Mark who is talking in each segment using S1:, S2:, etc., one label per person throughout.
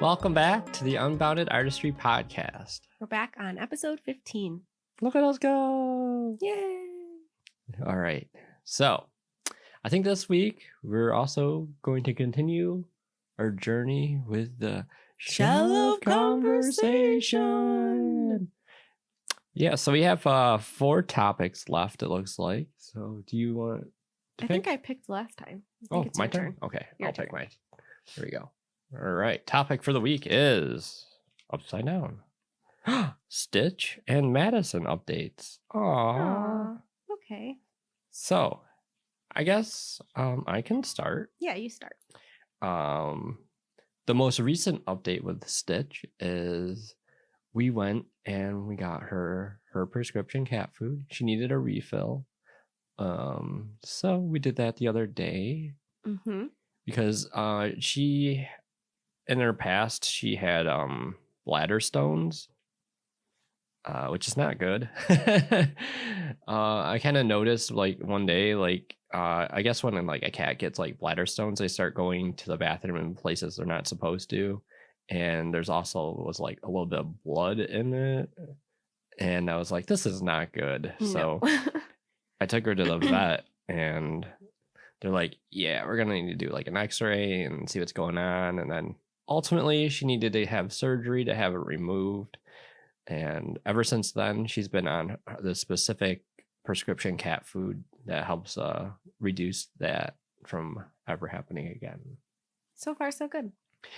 S1: Welcome back to the Unbounded Artistry podcast.
S2: We're back on episode 15.
S1: Look at us go!
S2: Yay!
S1: All right. So, I think this week we're also going to continue our journey with the
S2: Shelf conversation.
S1: Yeah, so we have 4 topics left, it looks like. So, do you want to
S2: I think I picked last time. I think it's
S1: my
S2: your
S1: turn? Okay,
S2: Your
S1: I'll
S2: turn.
S1: take mine. Here we go. All right, topic for the week is upside down. Stitch and Madison updates. Aww.
S2: Aw, okay.
S1: So, I guess I can start.
S2: Yeah, you start.
S1: The most recent update with Stitch is we went and we got her prescription cat food. She needed a refill. So we did that the other day because she in her past she had bladder stones, which is not good. I kind of noticed like one day, like I guess when like a cat gets like bladder stones, they start going to the bathroom in places they're not supposed to, and there's also was like a little bit of blood in it, and I was like, this is not good. So I took her to the vet, and they're like, yeah, we're gonna need to do like an x-ray and see what's going on, and then ultimately she needed to have surgery to have it removed. And ever since then, she's been on the specific prescription cat food that helps reduce that from ever happening again.
S2: So far, so good.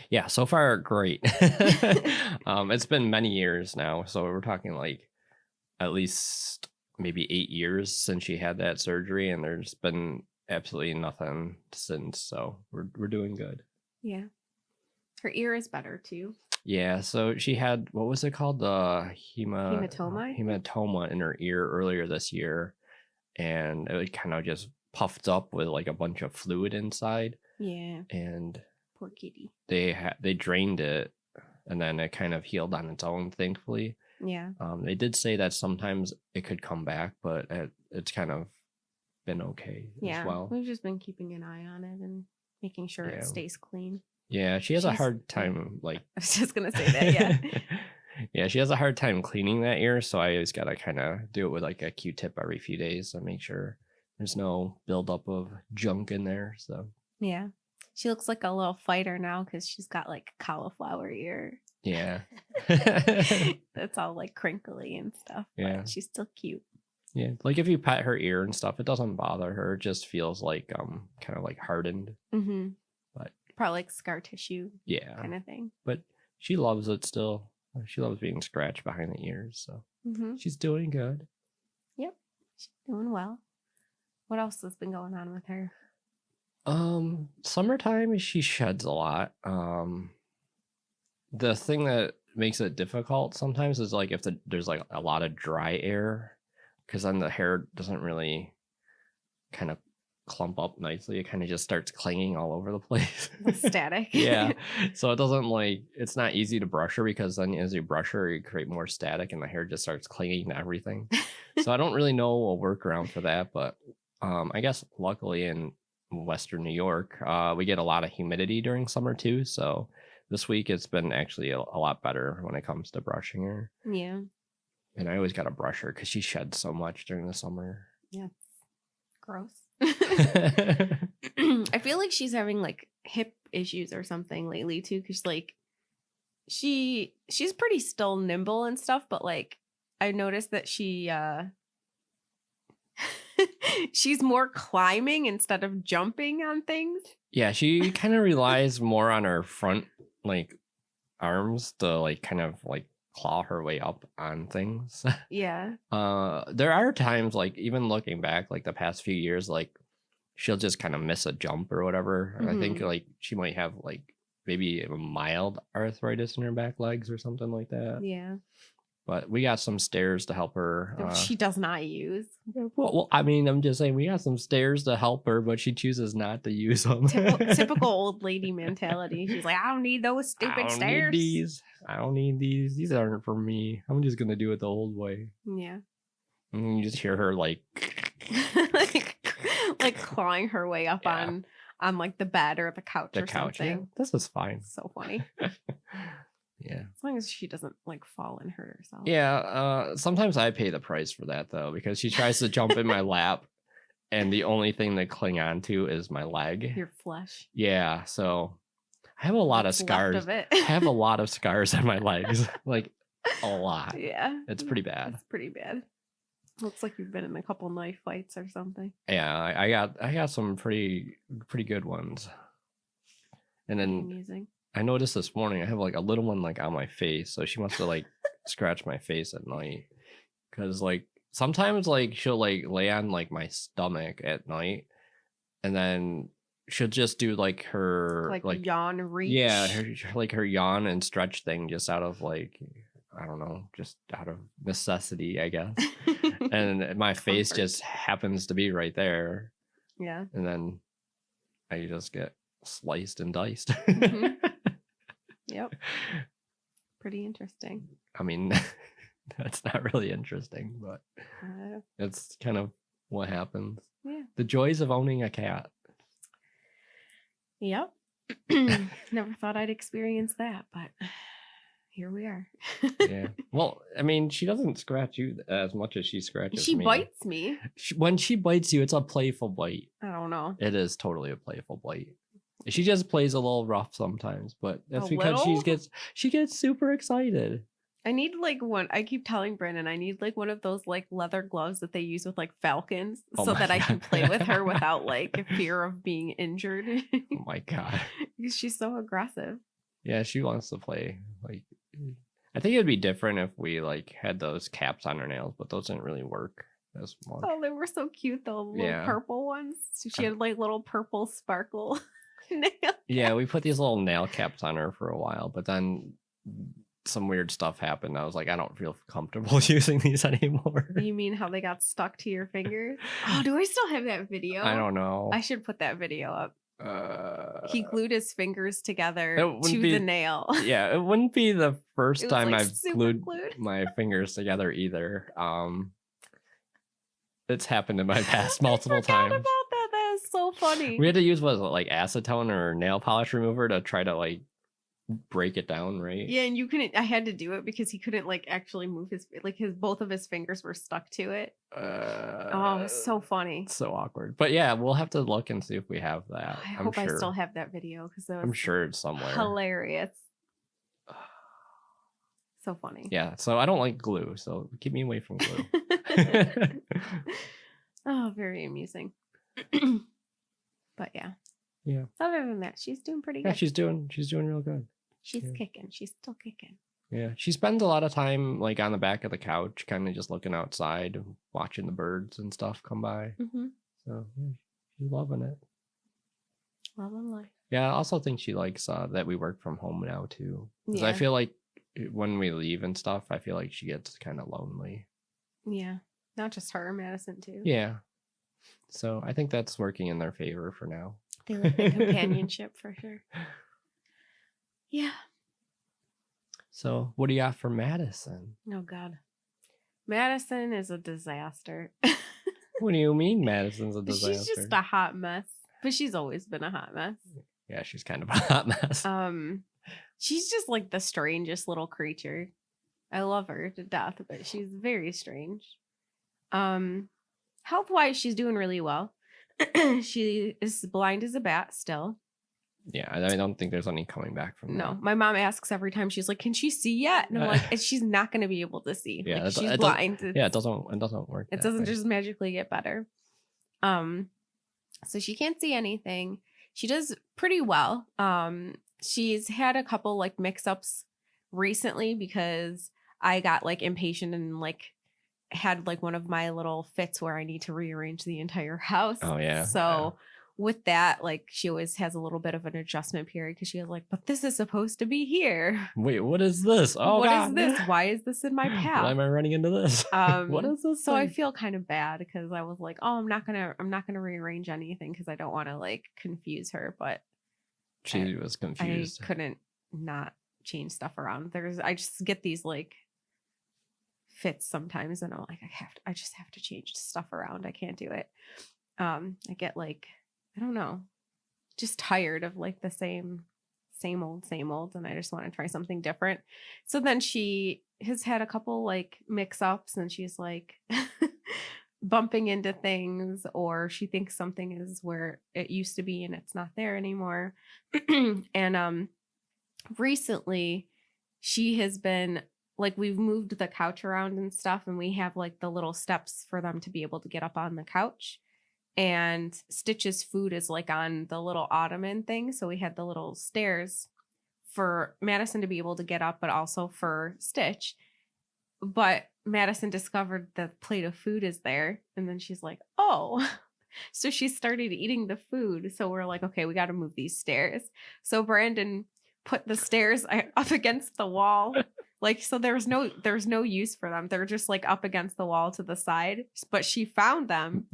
S1: Yeah, so far, great. It's been many years now. So we're talking like at least maybe 8 years since she had that surgery. And there's been absolutely nothing since. So we're doing good.
S2: Yeah. Her ear is better too.
S1: Yeah, so she had, what was it called? The hematoma in her ear earlier this year. And it kind of just puffed up with like a bunch of fluid inside.
S2: Yeah.
S1: And
S2: poor kitty.
S1: They drained it, and then it kind of healed on its own, thankfully.
S2: Yeah.
S1: They did say that sometimes it could come back, but it's kind of been okay as well.
S2: We've just been keeping an eye on it and making sure it stays clean.
S1: Yeah, she's a hard time, like...
S2: I was just going to say that, yeah.
S1: Yeah, she has a hard time cleaning that ear, so I always got to kind of do it with like a Q-tip every few days to make sure there's no buildup of junk in there, so...
S2: Yeah. She looks like a little fighter now because she's got like cauliflower ear.
S1: Yeah.
S2: That's all like crinkly and stuff.
S1: Yeah.
S2: But she's still cute.
S1: Yeah, like if you pet her ear and stuff, it doesn't bother her. It just feels like kind of like hardened.
S2: Mm-hmm.
S1: But
S2: probably like scar tissue.
S1: Yeah.
S2: Kind of thing.
S1: But she loves it still. She loves being scratched behind the ears, so she's doing good.
S2: Yep, she's doing well. What else has been going on with her?
S1: Summertime, she sheds a lot. The thing that makes it difficult sometimes is like if there's like a lot of dry air, because then the hair doesn't really kind of clump up nicely. It kind of just starts clinging all over the place.
S2: Static.
S1: Yeah, so it doesn't like, it's not easy to brush her, because then as you brush her you create more static and the hair just starts clinging to everything. So I don't really know a workaround for that, but I guess luckily in Western New York we get a lot of humidity during summer too, so this week it's been actually a lot better when it comes to brushing her.
S2: Yeah.
S1: And I always got to brush her because she sheds so much during the summer.
S2: Yeah. Gross. I feel like she's having like hip issues or something lately too, because like she's pretty still nimble and stuff, but like I noticed that she's more climbing instead of jumping on things.
S1: Yeah, she kind of relies more on her front like arms to like kind of like claw her way up on things.
S2: Yeah.
S1: There are times, like even looking back like the past few years, like she'll just kind of miss a jump or whatever. I think like she might have like maybe a mild arthritis in her back legs or something like that.
S2: Yeah.
S1: But we got some stairs to help her.
S2: She does not use.
S1: Well, I mean, I'm just saying we got some stairs to help her, but she chooses not to use them.
S2: Typical old lady mentality. She's like, I don't need those stupid stairs.
S1: I don't need these. These aren't for me. I'm just going to do it the old way.
S2: Yeah.
S1: And you just hear her like...
S2: like clawing her way up on on like the bed or the couch
S1: The
S2: or
S1: couch. Yeah,
S2: something.
S1: this is fine.
S2: So funny.
S1: Yeah.
S2: As long as she doesn't like fall and hurt herself.
S1: Yeah. Sometimes I pay the price for that though, because she tries to jump in my lap, and the only thing to cling on to is my leg.
S2: Your flesh.
S1: Yeah. So I have a lot
S2: What's
S1: of
S2: left
S1: scars.
S2: of it.
S1: I have a lot of scars on my legs. Like a lot.
S2: Yeah.
S1: It's pretty bad.
S2: It's pretty bad. Looks like you've been in a couple knife fights or something.
S1: Yeah, I got some pretty good ones. And then
S2: Amusing.
S1: I noticed this morning I have like a little one like on my face, so she must have like scratched my face at night. Cause like sometimes like she'll like lay on like my stomach at night, and then she'll just do like her
S2: like yawn reach.
S1: Yeah, her yawn and stretch thing just out of like, I don't know, just out of necessity, I guess. And my face just happens to be right there.
S2: Yeah.
S1: And then I just get sliced and diced.
S2: Mhm. Yep. Pretty interesting.
S1: I mean, that's not really interesting, but it's kind of what happens.
S2: Yeah.
S1: The joys of owning a cat.
S2: Yep. Never thought I'd experience that, but here we are.
S1: Yeah. Well, I mean, she doesn't scratch you as much as she scratches
S2: She
S1: me.
S2: bites me.
S1: When she bites you, it's a playful bite.
S2: I don't know.
S1: It is totally a playful bite. She just plays a little rough sometimes, but that's
S2: A
S1: because
S2: little?
S1: she gets super excited.
S2: I need like one. I keep telling Brandon I need like one of those like leather gloves that they use with like falcons,
S1: Oh
S2: so
S1: my
S2: that I can
S1: God.
S2: play with her without like fear of being injured.
S1: Oh my God.
S2: Because she's so aggressive.
S1: Yeah, she wants to play. Like, I think it would be different if we like had those caps on her nails, but those didn't really work as much.
S2: Oh, they were so cute, the little
S1: Yeah.
S2: purple ones. So she had like little purple sparkle nails.
S1: Yeah, we put these little nail caps on her for a while, but then some weird stuff happened. I was like, I don't feel comfortable using these anymore.
S2: You mean how they got stuck to your fingers? Oh, do I still have that video?
S1: I don't know.
S2: I should put that video up. He glued his fingers together
S1: It
S2: to
S1: wouldn't be-
S2: the nail.
S1: Yeah, it wouldn't be the first
S2: It was,
S1: time
S2: like,
S1: I've
S2: super
S1: glued
S2: glued.
S1: my fingers together either. It's happened in my past multiple
S2: I forgot
S1: times.
S2: about that. That is so funny.
S1: We had to use what is it, like acetone or nail polish remover to try to like break it down, right?
S2: Yeah, and you couldn't. I had to do it because he couldn't like actually move both of his fingers were stuck to it. Oh, it was so funny.
S1: So awkward. But yeah, we'll have to look and see if we have that.
S2: I hope I still have that video because
S1: I'm sure it's somewhere.
S2: Hilarious. So funny.
S1: Yeah, so I don't like glue, so keep me away from glue.
S2: Oh, very amusing. But yeah.
S1: Yeah.
S2: Other than that, she's doing pretty good.
S1: Yeah, she's doing real good.
S2: She's
S1: yeah.
S2: kicking. She's still kicking.
S1: Yeah, she spends a lot of time like on the back of the couch, kind of just looking outside, watching the birds and stuff come by.
S2: Mm-hmm.
S1: So yeah, she's loving it.
S2: Loving life.
S1: Yeah, I also think she likes that we work from home now too. Because I
S2: Yeah.
S1: feel like when we leave and stuff, I feel like she gets kind of lonely.
S2: Yeah. Not just her, Madison too.
S1: Yeah. So I think that's working in their favor for now.
S2: They like the companionship for sure. Yeah.
S1: So what do you got for Madison?
S2: Oh God. Madison is a disaster.
S1: What do you mean Madison's a disaster?
S2: She's just a hot mess. But she's always been a hot mess.
S1: Yeah, she's kind of a hot mess.
S2: She's just like the strangest little creature. I love her to death, but she's very strange. Health-wise, she's doing really well. She is blind as a bat still.
S1: Yeah, I don't think there's any coming back from
S2: No,
S1: that.
S2: my mom asks every time. She's like, "Can she see yet?" And I'm like, "She's not going to be able to see.
S1: Yeah,
S2: like, she's
S1: it
S2: blind.
S1: Yeah, it doesn't work.
S2: It
S1: that
S2: doesn't
S1: way.
S2: just magically get better. So she can't see anything. She does pretty well. She's had a couple like mix-ups recently because I got like impatient and like had like one of my little fits where I need to rearrange the entire house.
S1: Oh yeah.
S2: So with that, like she always has a little bit of an adjustment period because she was like, "But this is supposed to be here.
S1: Wait, what is this? Oh
S2: What
S1: God.
S2: is this? Why is this in my
S1: Why
S2: path?"
S1: am I running into this? What is this?
S2: So I
S1: thing?
S2: feel kind of bad because I was like, "Oh, I'm not gonna rearrange anything because I don't want to like confuse her." But
S1: She was confused.
S2: I couldn't not change stuff around. I just get these like fits sometimes, and I'm like, I just have to change stuff around. I can't do it. I get like, I don't know. just tired of like the same old, and I just want to try something different. So then she has had a couple like mix-ups, and she's like bumping into things, or she thinks something is where it used to be and it's not there anymore. And recently she has been like, we've moved the couch around and stuff, and we have like the little steps for them to be able to get up on the couch. And Stitch's food is like on the little ottoman thing. So we had the little stairs for Madison to be able to get up, but also for Stitch. But Madison discovered the plate of food is there. And then she's like, oh. So she started eating the food. So we're like, okay, we got to move these stairs. So Brandon put the stairs up against the wall. Like, so there's no use for them. They're just like up against the wall to the side. But she found them.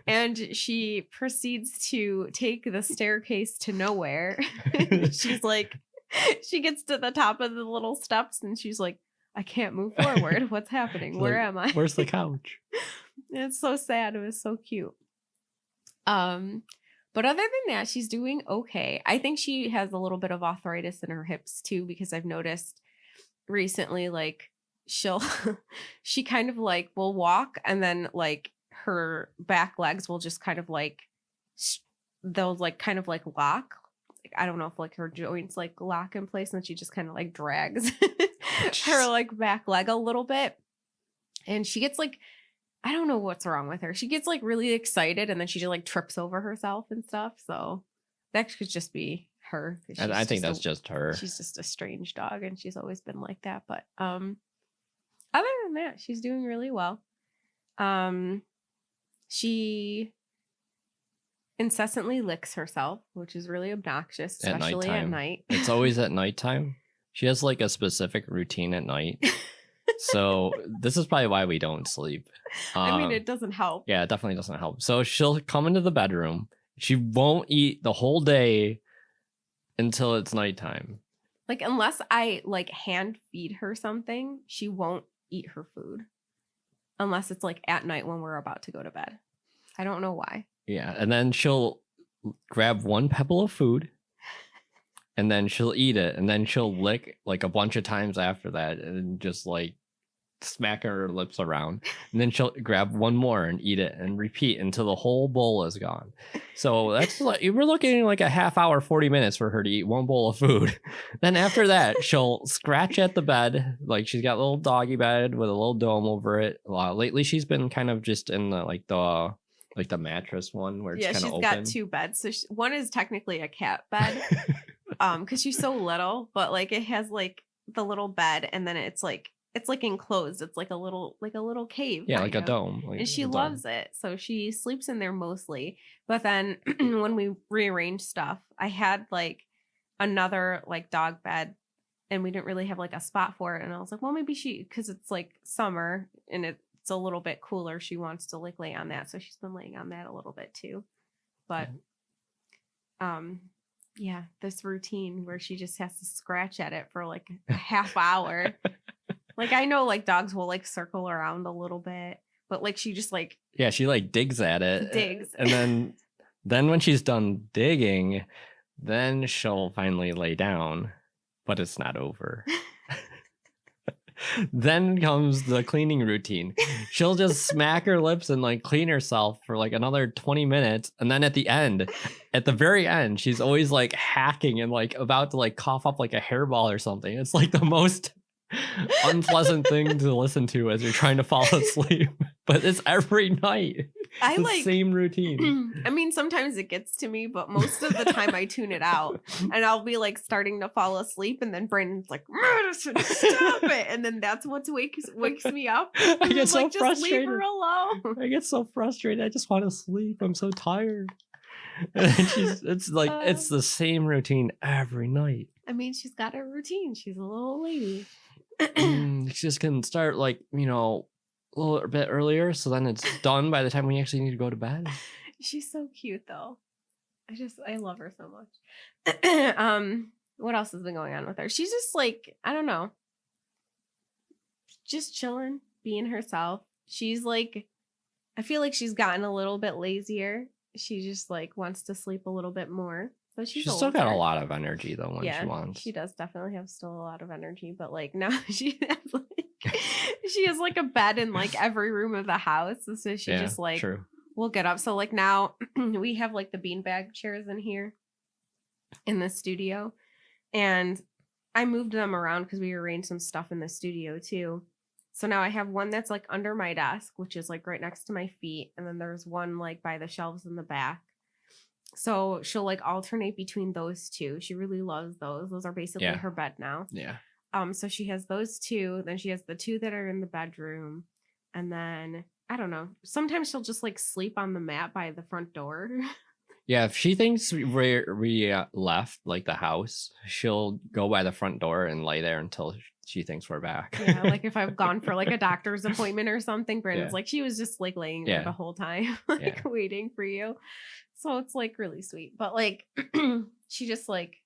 S2: And she proceeds to take the staircase to nowhere. She's like, she gets to the top of the little steps and she's like, I can't move forward. What's happening? Where am I?
S1: Where's the couch?
S2: It's so sad. It was so cute. But other than that, she's doing okay. I think she has a little bit of arthritis in her hips too, because I've noticed recently, like she kind of like will walk and then like her back legs will just kind of like they'll like kind of like lock. Like, I don't know if like her joints like lock in place, and then she just kind of like drags her like back leg a little bit, and she gets like, I don't know what's wrong with her. She gets like really excited, and then she just like trips over herself and stuff. So that could just be her.
S1: I think that's just her.
S2: She's just a strange dog, and she's always been like that. But other than that, she's doing really well. She incessantly licks herself, which is really obnoxious, especially at night.
S1: It's always at nighttime. She has like a specific routine at night. So this is probably why we don't sleep.
S2: I mean, it doesn't help.
S1: Yeah, it definitely doesn't help. So she'll come into the bedroom. She won't eat the whole day until it's nighttime.
S2: Like, unless I like hand feed her something, she won't eat her food. Unless it's like at night when we're about to go to bed. I don't know why.
S1: Yeah. And then she'll grab one pebble of food and then she'll eat it. And then she'll lick like a bunch of times after that and just like smack her lips around. And then she'll grab one more and eat it and repeat until the whole bowl is gone. So that's like, we're looking at like a half hour, 40 minutes for her to eat one bowl of food. Then after that, she'll scratch at the bed. Like she's got a little doggy bed with a little dome over it. Lately, she's been kind of just in the mattress one where it's kind of open.
S2: Yeah, she's got two beds. So one is technically a cat bed because she's so little, but like it has like the little bed, and then it's like enclosed. It's like a little cave.
S1: Yeah, like a dome.
S2: And she loves it. So she sleeps in there mostly. But then when we rearrange stuff, I had like another like dog bed, and we didn't really have like a spot for it. And I was like, well, maybe because it's like summer and it's a little bit cooler, she wants to like lay on that. So she's been laying on that a little bit too. But yeah, this routine where she just has to scratch at it for like a half hour. Like, I know, like, dogs will, like, circle around a little bit, but, like, she just, like...
S1: Yeah, she, like, digs at it.
S2: Digs.
S1: And then when she's done digging, then she'll finally lay down, but it's not over. Then comes the cleaning routine. She'll just smack her lips and, like, clean herself for, like, another 20 minutes. And then at the very end, she's always, like, hacking and, like, about to, like, cough up, like, a hairball or something. It's, like, the most... unpleasant thing to listen to as you're trying to fall asleep, but it's every night.
S2: I
S1: the
S2: like
S1: same routine.
S2: I mean, sometimes it gets to me, but most of the time I tune it out, and I'll be like starting to fall asleep, and then Brandon's like, "Madison, stop it!" And then that's what wakes me up.
S1: I get so
S2: like,
S1: frustrated.
S2: Just leave her alone.
S1: I get so frustrated. I just want to sleep. I'm so tired. And it's the same routine every night.
S2: I mean, she's got a routine. She's a little lady.
S1: She just can start like, a little bit earlier, so then it's done by the time we actually need to go to bed.
S2: She's so cute though. I love her so much. What else has been going on with her? She's just like, I don't know, just chilling, being herself. She's like, I feel like she's gotten a little bit lazier. She just like wants to sleep a little bit more. So
S1: She's still got a lot of energy though when she wants.
S2: She does definitely have still a lot of energy, but like now she has like a bed in like every room of the house. So she just like will get up. So like now we have like the beanbag chairs in here in the studio, and I moved them around because we arranged some stuff in the studio too. So now I have one that's like under my desk, which is like right next to my feet, and then there's one like by the shelves in the back. So she'll like alternate between those two. She really loves those. Those are basically her bed now.
S1: Yeah.
S2: So she has those two. Then she has the two that are in the bedroom. And then I don't know. Sometimes she'll just like sleep on the mat by the front door.
S1: Yeah, if she thinks we left like the house, she'll go by the front door and lay there until she thinks we're back.
S2: Yeah, like if I've gone for like a doctor's appointment or something, Brandon's like, she was just like laying there the whole time, like waiting for you. So it's like really sweet. But like she just like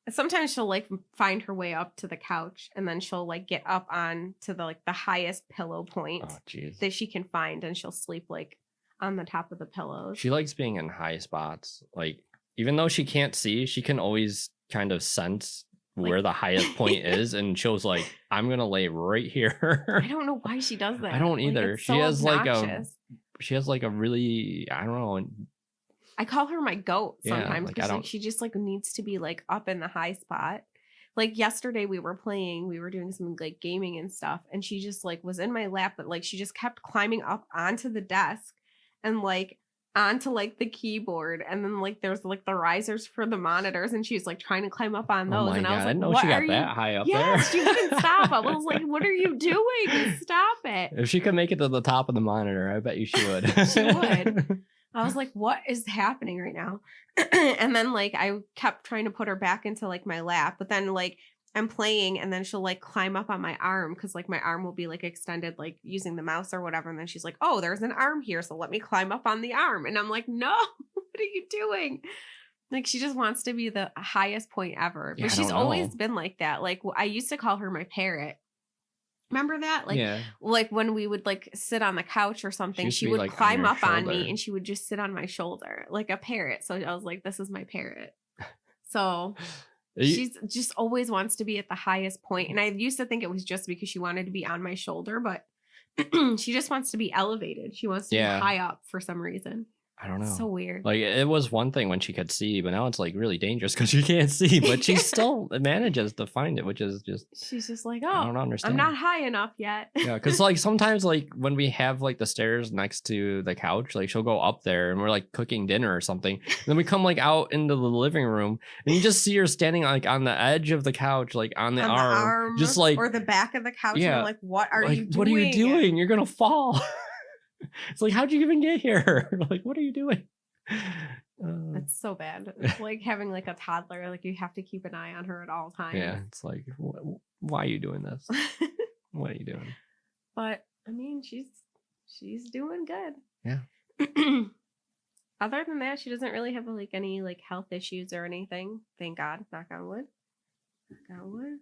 S2: sometimes she'll like find her way up to the couch, and then she'll like get up on to the like the highest pillow point that she can find, and she'll sleep like on the top of the pillows.
S1: She likes being in high spots. Like even though she can't see, she can always kind of sense where the highest point is, and she'll like, I'm gonna lay right here.
S2: I don't know why she does that.
S1: I don't either.
S2: Like,
S1: she has like a really, I don't know.
S2: I call her my goat sometimes because like she just like needs to be like up in the high spot. Like yesterday we were doing some like gaming and stuff, and she just like was in my lap, but like she just kept climbing up onto the desk and like onto like the keyboard, and then like there's like the risers for the monitors, and she's like trying to climb up on those. And I was like, I didn't know she got that high up there. She couldn't stop. I was like, what are you doing? Stop it.
S1: If she could make it to the top of the monitor, I bet you she would.
S2: She would. I was like, what is happening right now? And then like I kept trying to put her back into like my lap, but then like I'm playing, and then she'll like climb up on my arm because like my arm will be like extended, like using the mouse or whatever. And then she's like, oh, there's an arm here, so let me climb up on the arm. And I'm like, no, what are you doing? Like she just wants to be the highest point ever. But she's always been like that. Like I used to call her my parrot. Remember that? Like, like when we would like sit on the couch or something, she would like climb up on me, and she would just sit on my shoulder like a parrot. So I was like, this is my parrot. So she's just always wants to be at the highest point. And I used to think it was just because she wanted to be on my shoulder, but she just wants to be elevated. She wants to be high up for some reason.
S1: I don't know.
S2: So weird.
S1: Like it was one thing when she could see, but now it's like really dangerous because she can't see, but she still manages to find it, which is just.
S2: She's just like, oh,
S1: I don't understand.
S2: I'm not high enough yet.
S1: Yeah, because like sometimes like when we have like the stairs next to the couch, like she'll go up there and we're like cooking dinner or something. And then we come like out into the living room and you just see her standing like on the edge of the couch, like on the arm, just like
S2: or the back of the couch. Yeah, and I'm like, what are you doing?
S1: What are you doing? You're gonna fall. It's like, how'd you even get here? Like, what are you doing?
S2: It's so bad. It's like having like a toddler. Like you have to keep an eye on her at all times.
S1: Yeah, it's like, why are you doing this? What are you doing?
S2: But I mean, she's doing good.
S1: Yeah.
S2: Other than that, she doesn't really have like any like health issues or anything. Thank God. Knock on wood. Knock on wood.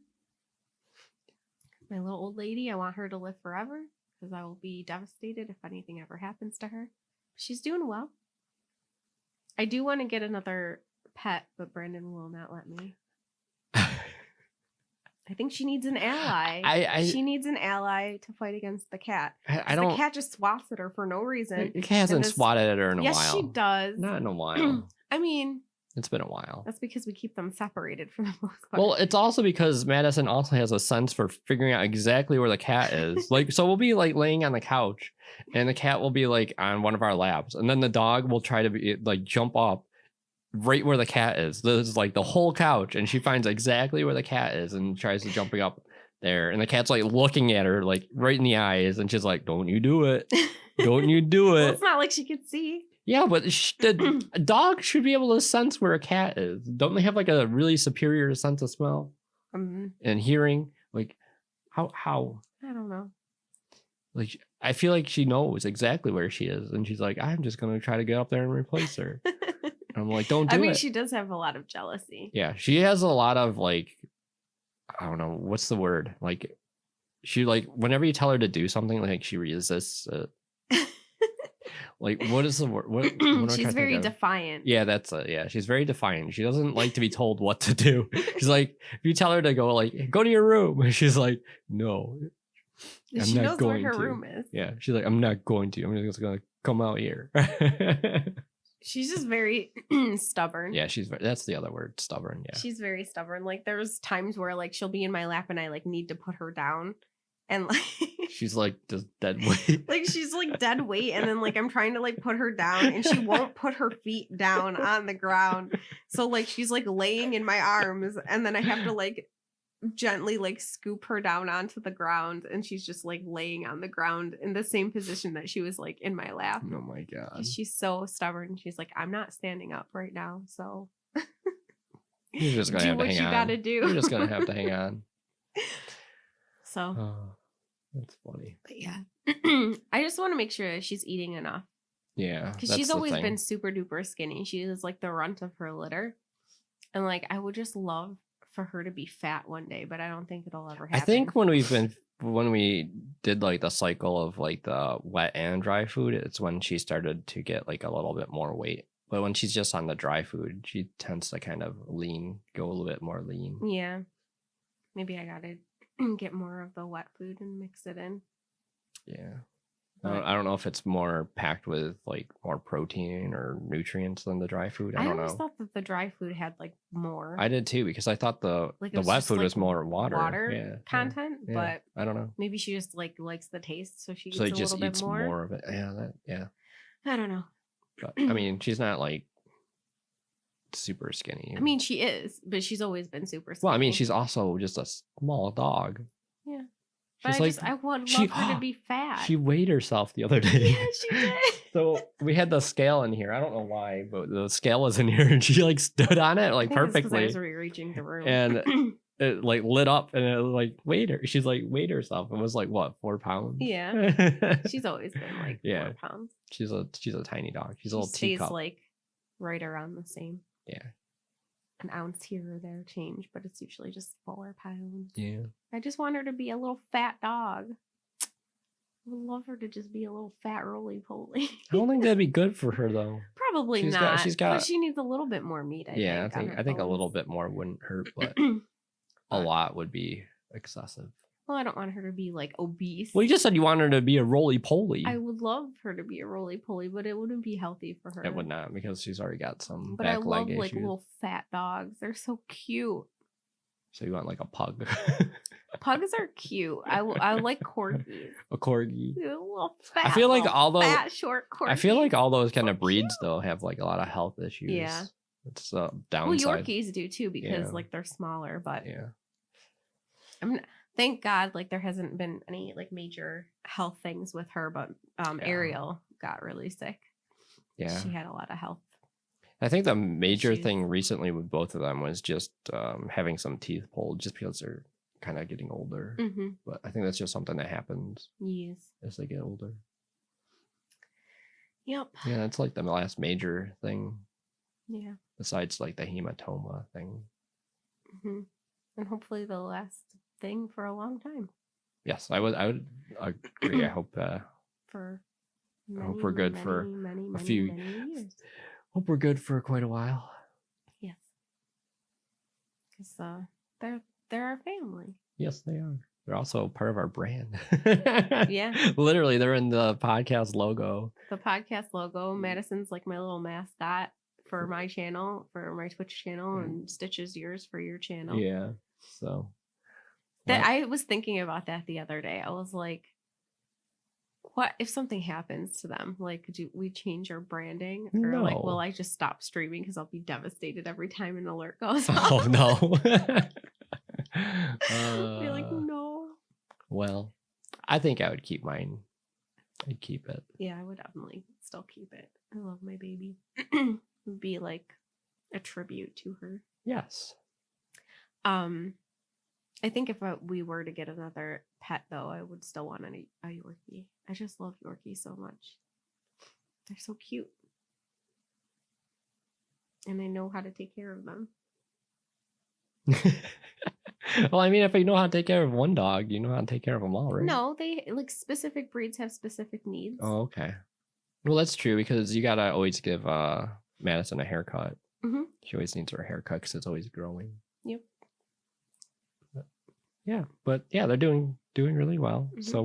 S2: My little old lady, I want her to live forever, because I will be devastated if anything ever happens to her. She's doing well. I do want to get another pet, but Brandon will not let me. I think she needs an ally. She needs an ally to fight against the cat. The cat just swats at her for no reason.
S1: The cat hasn't swatted at her in a while.
S2: Yes, she does.
S1: Not in a while.
S2: I mean...
S1: It's been a while.
S2: That's because we keep them separated for the most part.
S1: Well, it's also because Madison also has a sense for figuring out exactly where the cat is. Like, so we'll be like laying on the couch and the cat will be like on one of our laps. And then the dog will try to be like jump up right where the cat is. This is like the whole couch. And she finds exactly where the cat is and tries to jumping up there. And the cat's like looking at her like right in the eyes. And she's like, don't you do it. Don't you do it.
S2: Well, it's not like she could see.
S1: Yeah, but the dog should be able to sense where a cat is. Don't they have like a really superior sense of smell and hearing? Like, how?
S2: I don't know.
S1: Like, I feel like she knows exactly where she is, and she's like, I'm just gonna try to get up there and replace her. And I'm like, don't do it.
S2: I mean, she does have a lot of jealousy.
S1: Yeah, she has a lot of like, I don't know, what's the word? Like, she like whenever you tell her to do something, like she resists it. Like, what is the word? What am I
S2: She's
S1: trying to
S2: very
S1: think of?
S2: defiant.
S1: Yeah, that's yeah. She's very defiant. She doesn't like to be told what to do. She's like, if you tell her to go, like, go to your room, she's like, no, I'm
S2: She
S1: not
S2: knows
S1: going
S2: where her
S1: to.
S2: room is.
S1: Yeah, she's like, I'm not going to. I'm just gonna come out here.
S2: She's just very stubborn.
S1: Yeah, that's the other word, stubborn. Yeah,
S2: She's very stubborn. Like there's times where like she'll be in my lap and I like need to put her down, and like
S1: she's like just dead weight.
S2: like she's like dead weight, and then like I'm trying to like put her down and she won't put her feet down on the ground. So like she's like laying in my arms, and then I have to like gently like scoop her down onto the ground, and she's just like laying on the ground in the same position that she was like in my lap.
S1: Oh my god,
S2: She's so stubborn. She's like, I'm not standing up right now, so
S1: you're just gonna
S2: do
S1: have to
S2: what
S1: hang
S2: you
S1: on.
S2: gotta do.
S1: You're just gonna have to hang on.
S2: So
S1: Oh, that's funny.
S2: but yeah. I just want to make sure that she's eating enough,
S1: Yeah,
S2: because
S1: that's
S2: she's
S1: the
S2: always
S1: thing.
S2: been super duper skinny. She is like the runt of her litter, and like I would just love for her to be fat one day, but I don't think it'll ever happen.
S1: I think when we did like the cycle of like the wet and dry food, it's when she started to get like a little bit more weight. But when she's just on the dry food, she tends to kind of go a little bit more lean.
S2: Yeah, maybe I gotta get more of the wet food and mix it in.
S1: Yeah.
S2: But
S1: I don't know if it's more packed with like more protein or nutrients than the dry food. I don't
S2: always
S1: know.
S2: thought that the dry food had like more.
S1: I did too, because I thought the
S2: Like, it
S1: the
S2: was
S1: wet
S2: just,
S1: food
S2: like,
S1: was more water. Yeah,
S2: content,
S1: yeah.
S2: but
S1: I don't know.
S2: maybe she just like likes the taste, so she eats
S1: So
S2: a
S1: it just
S2: little bit
S1: eats
S2: more.
S1: more of it. Yeah.
S2: I don't know.
S1: But I mean, she's not like super skinny.
S2: I mean, she is, but she's always been super skinny.
S1: Well, I mean, she's also just a small dog.
S2: Yeah. But
S1: She's
S2: I would love her to be fat.
S1: She weighed herself the other day.
S2: Yeah, she did.
S1: So we had the scale in here. I don't know why, but the scale was in here, and she like stood on it like
S2: I think it's 'cause I
S1: perfectly,
S2: was rearranging the room.
S1: and it like lit up, and it like weighed her. She's like weighed herself. It was like what, 4 pounds?
S2: Yeah. She's always been like
S1: Yeah.
S2: 4 pounds.
S1: She's a tiny dog. She's a
S2: She
S1: little
S2: stays
S1: teacup.
S2: like right around the same.
S1: Yeah.
S2: An ounce here or there change, but it's usually just 4 pounds.
S1: Yeah.
S2: I just want her to be a little fat dog. I would love her to just be a little fat roly poly.
S1: I don't think that'd be good for her though.
S2: Probably
S1: She's
S2: not.
S1: she's
S2: but
S1: got.
S2: she needs a little bit more meat.
S1: Yeah,
S2: I
S1: I think a little
S2: bones.
S1: bit more wouldn't hurt, but a lot would be excessive.
S2: Well, I don't want her to be like obese.
S1: Well, you just said you wanted her to be a roly poly.
S2: I would love her to be a roly poly, but it wouldn't be healthy for her.
S1: It would not, because she's already got some
S2: But I
S1: back
S2: love
S1: leg
S2: like
S1: issues.
S2: little fat dogs. They're so cute.
S1: So you want like a pug,
S2: Pugs are cute. I like corgis.
S1: a corgi.
S2: They're little fat.
S1: I feel like
S2: little
S1: all those.
S2: fat short corgis.
S1: I feel like all those kind
S2: So
S1: of breeds
S2: cute.
S1: though have like a lot of health issues.
S2: Yeah.
S1: It's
S2: Well,
S1: downside.
S2: Yorkies do too, because
S1: Yeah.
S2: like they're smaller. But
S1: Yeah.
S2: thank God, like there hasn't been any like major health things with her. But Ariel got really sick.
S1: Yeah.
S2: She had a lot of health.
S1: I think the major
S2: issues.
S1: thing recently with both of them was just having some teeth pulled, just because they're kind of getting older.
S2: Mm-hmm.
S1: But I think that's just something that happens
S2: Yes.
S1: as they get older.
S2: Yep.
S1: Yeah, that's like the last major thing,
S2: Yeah.
S1: besides like the hematoma thing.
S2: Hmm. And hopefully the last thing for a long time.
S1: Yes, I would agree. I hope
S2: For
S1: I hope we're good for
S2: many,
S1: few-
S2: many years.
S1: hope we're good for quite a while.
S2: Yes. Because they're our family.
S1: Yes, they are. They're also part of our brand.
S2: Yeah.
S1: Literally, they're in the podcast logo.
S2: The podcast logo, Madison's like my little mascot for my channel, for my Twitch channel, and Stitch is yours for your channel.
S1: Yeah. So
S2: That I was thinking about that the other day. I was like, what if something happens to them? Like, do we change our branding? Or like,
S1: No.
S2: will I just stop streaming because I'll be devastated every time an alert goes
S1: Oh
S2: off?
S1: no.
S2: Be like, no.
S1: Well, I think I would keep mine. I'd keep it.
S2: Yeah, I would definitely still keep it. I love my baby. It would be like a tribute to her.
S1: Yes.
S2: I think if we were to get another pet, though, I would still want a Yorkie. I just love Yorkies so much. They're so cute. And I know how to take care of them.
S1: Well, I mean, if you know how to take care of one dog, you know how to take care of them all, right?
S2: No, they like specific breeds have specific needs.
S1: Oh, okay. Well, that's true because you gotta always give Madison a haircut.
S2: Mm-hmm.
S1: She always needs her haircut because it's always growing.
S2: Yep.
S1: But they're doing really well.
S2: Mm-hmm.
S1: So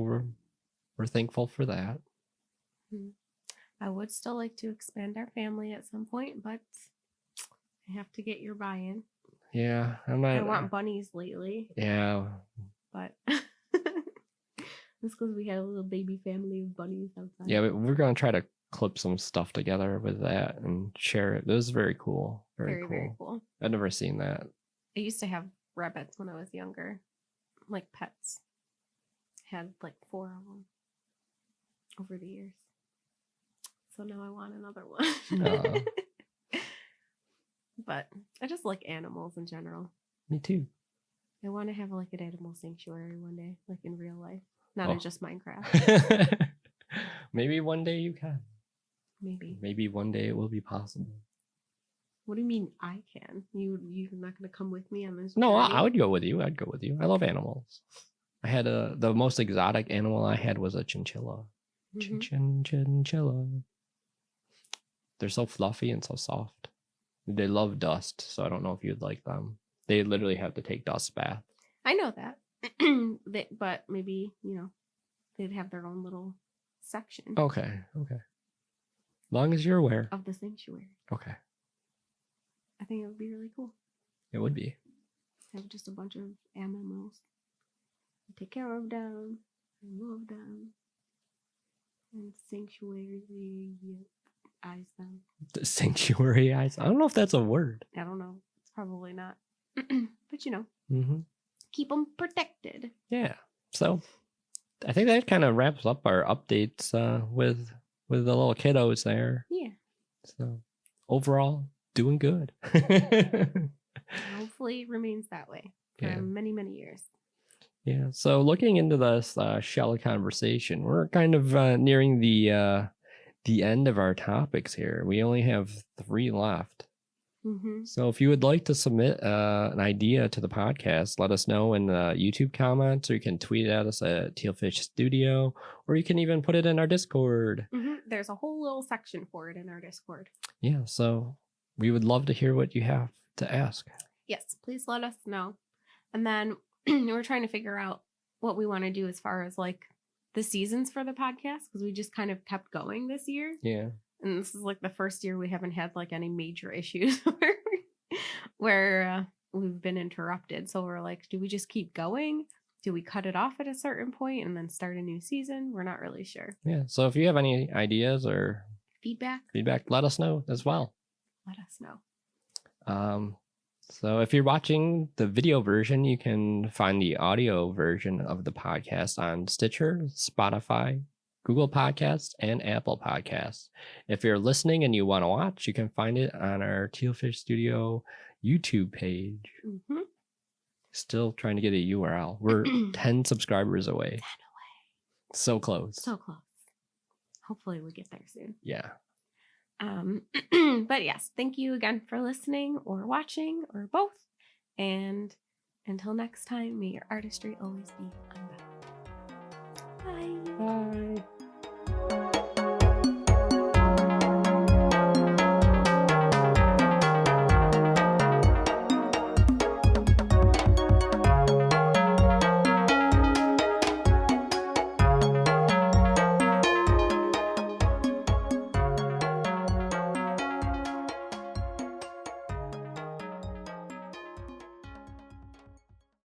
S1: we're thankful for that.
S2: Mm-hmm. I would still like to expand our family at some point, but I have to get your buy-in.
S1: Yeah, I'm not.
S2: I want bunnies lately.
S1: Yeah.
S2: But it's because we had a little baby family of bunnies outside.
S1: Yeah, we're gonna try to clip some stuff together with that and share it. This is very cool. Very
S2: cool.
S1: I've never seen that.
S2: I used to have rabbits when I was younger, like pets. Had like 4 of them over the years. So now I want another one. But I just like animals in general.
S1: Me too.
S2: I want to have like an animal sanctuary one day, like in real life, not in just Minecraft.
S1: Maybe one day you can.
S2: Maybe
S1: one day it will be possible.
S2: What do you mean I can? You're not going to come with me on this?
S1: No,
S2: journey?
S1: I would go with you. I'd go with you. I love animals. I had the most exotic animal I had was a chinchilla.
S2: Mm-hmm.
S1: Chinchilla. They're so fluffy and so soft. They love dust, so I don't know if you'd like them. They literally have to take dust bath.
S2: I know that. But maybe, they'd have their own little section.
S1: Okay. Long as you're aware.
S2: Of the sanctuary.
S1: Okay.
S2: I think it would be really cool.
S1: It would be.
S2: Have just a bunch of animals. Take care of them. Love them. And sanctuary-ize them.
S1: The sanctuary eyes. I don't know if that's a word.
S2: I don't know. It's probably not. But
S1: Mm-hmm.
S2: Keep them protected.
S1: Yeah. So I think that kind of wraps up our updates with the little kiddos there.
S2: Yeah.
S1: So overall, doing good.
S2: Hopefully it remains that way for many, many years.
S1: Yeah. So looking into this shell conversation, we're kind of nearing the end of our topics here. We only have 3 left.
S2: Mm-hmm.
S1: So if you would like to submit an idea to the podcast, let us know in the YouTube comments, or you can tweet at us at Tealfish Studio, or you can even put it in our Discord.
S2: Mm-hmm. There's a whole little section for it in our Discord.
S1: Yeah, so we would love to hear what you have to ask.
S2: Yes, please let us know. And then we're trying to figure out what we want to do as far as like the seasons for the podcast, because we just kind of kept going this year.
S1: Yeah.
S2: And this is like the first year we haven't had like any major issues where we've been interrupted. So we're like, do we just keep going? Do we cut it off at a certain point and then start a new season? We're not really sure.
S1: Yeah. So if you have any ideas or
S2: feedback,
S1: let us know as well.
S2: Let us know.
S1: So if you're watching the video version, you can find the audio version of the podcast on Stitcher, Spotify, Google Podcasts, and Apple Podcasts. If you're listening and you want to watch, you can find it on our Tealfish Studio YouTube page.
S2: Mm-hmm.
S1: Still trying to get a URL. We're 10 subscribers away. 10 away. So close.
S2: So close. Hopefully we get there soon.
S1: Yeah.
S2: But yes, thank you again for listening or watching or both. And until next time, may your artistry always be unbound. Bye.
S1: Bye.